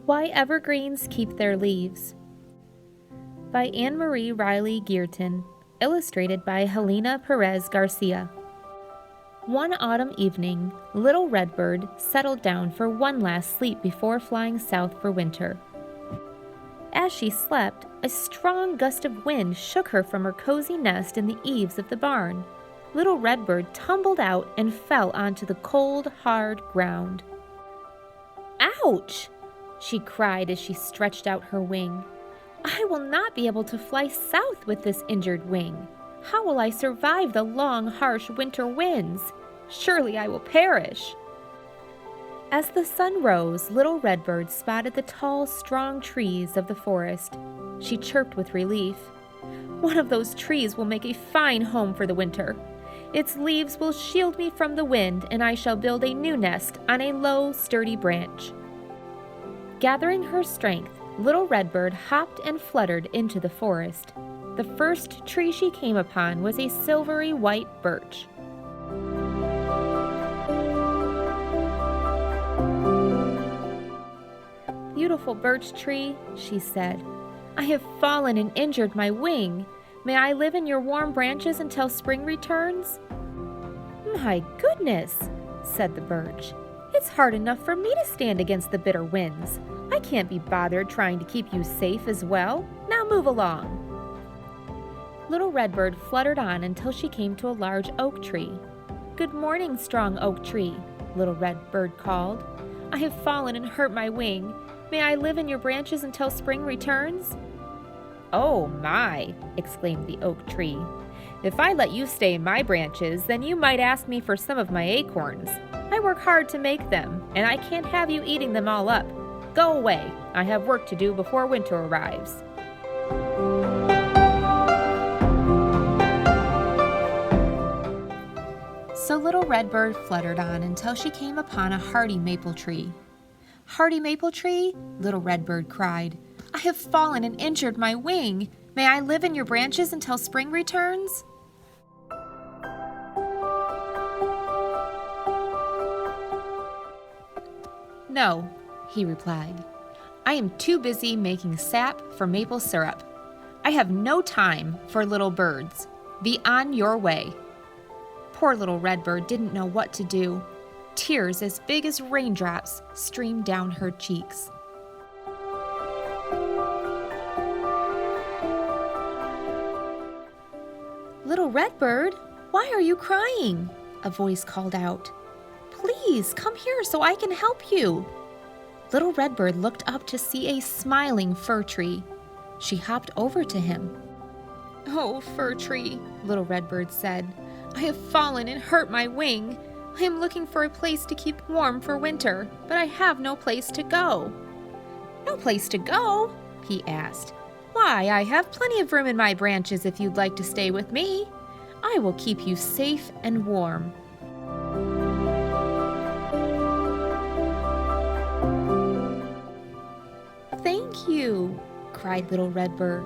Why Evergreens Keep Their Leaves by Anne-Marie Riley Geerton, illustrated by Helena Perez Garcia. One autumn evening, little Redbird settled down for one last sleep before flying south for winter. As she slept, a strong gust of wind shook her from her cozy nest in the eaves of the barn. Little Redbird tumbled out and fell onto the cold, hard ground. "Ouch!" she cried as she stretched out her wing. "I will not be able to fly south with this injured wing. How will I survive the long, harsh winter winds? Surely I will perish." As the sun rose, little Redbird spotted the tall, strong trees of the forest. She chirped with relief. "One of those trees will make a fine home for the winter. Its leaves will shield me from the wind, and I shall build a new nest on a low, sturdy branch." Gathering her strength, little Redbird hopped and fluttered into the forest. The first tree she came upon was a silvery white birch. "Beautiful birch tree," she said, "I have fallen and injured my wing. May I live in your warm branches until spring returns?" "My goodness," said the birch. "It's hard enough for me to stand against the bitter winds. I can't be bothered trying to keep you safe as well. Now move along." Little Redbird fluttered on until she came to a large oak tree. "Good morning, strong oak tree," little Redbird called. "I have fallen and hurt my wing. May I live in your branches until spring returns?" "Oh my!" exclaimed the oak tree. "If I let you stay in my branches, then you might ask me for some of my acorns. I work hard to make them, and I can't have you eating them all up. Go away. I have work to do before winter arrives." So little Redbird fluttered on until she came upon a hardy maple tree. "Hardy maple tree," little Redbird cried, "I have fallen and injured my wing. May I live in your branches until spring returns?" "No," he replied. "I am too busy making sap for maple syrup. I have no time for little birds. Be on your way." Poor little Redbird didn't know what to do. Tears as big as raindrops streamed down her cheeks. "Little Redbird, why are you crying?" a voice called out. "Please come here so I can help you." Little Redbird looked up to see a smiling fir tree. She hopped over to him. "Oh, fir tree," little Redbird said, "I have fallen and hurt my wing. I am looking for a place to keep warm for winter, but I have no place to go." "No place to go?" he asked. "Why, I have plenty of room in my branches if you'd like to stay with me. I will keep you safe and warm." "Thank you," cried little Redbird,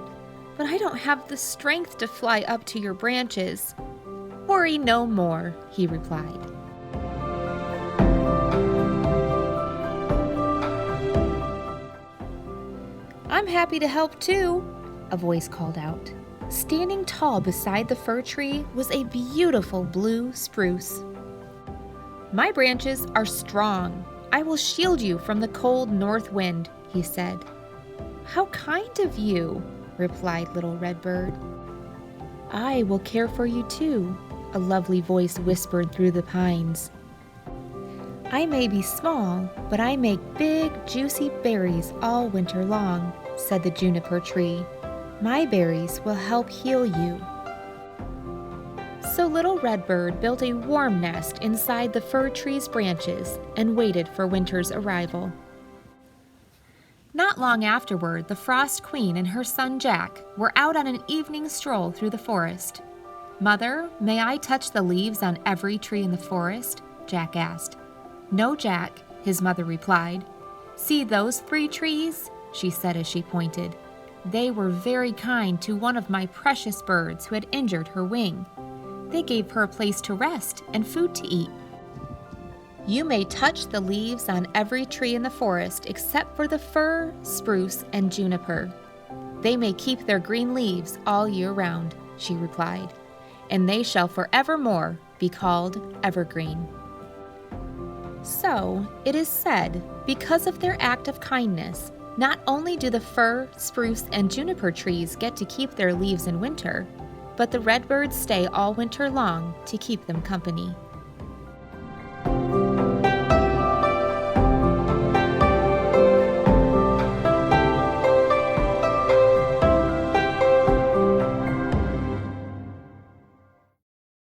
"but I don't have the strength to fly up to your branches." "Worry no more," he replied. "I'm happy to help too," a voice called out. Standing tall beside the fir tree was a beautiful blue spruce. "My branches are strong. I will shield you from the cold north wind," he said. "How kind of you," replied little Redbird. "I will care for you too," a lovely voice whispered through the pines. "I may be small, but I make big, juicy berries all winter long," said the juniper tree. "My berries will help heal you." So little Redbird built a warm nest inside the fir tree's branches and waited for winter's arrival. Not long afterward, the Frost Queen and her son Jack were out on an evening stroll through the forest. "Mother, may I touch the leaves on every tree in the forest?" Jack asked. "No, Jack," his mother replied. "See those 3 trees?" she said as she pointed. "They were very kind to one of my precious birds who had injured her wing. They gave her a place to rest and food to eat." You may touch the leaves on every tree in the forest except for the fir, spruce, and juniper. They may keep their green leaves all year round, she replied, and they shall forevermore be called evergreen. So, it is said, because of their act of kindness, not only do the fir, spruce, and juniper trees get to keep their leaves in winter, but the redbirds stay all winter long to keep them company.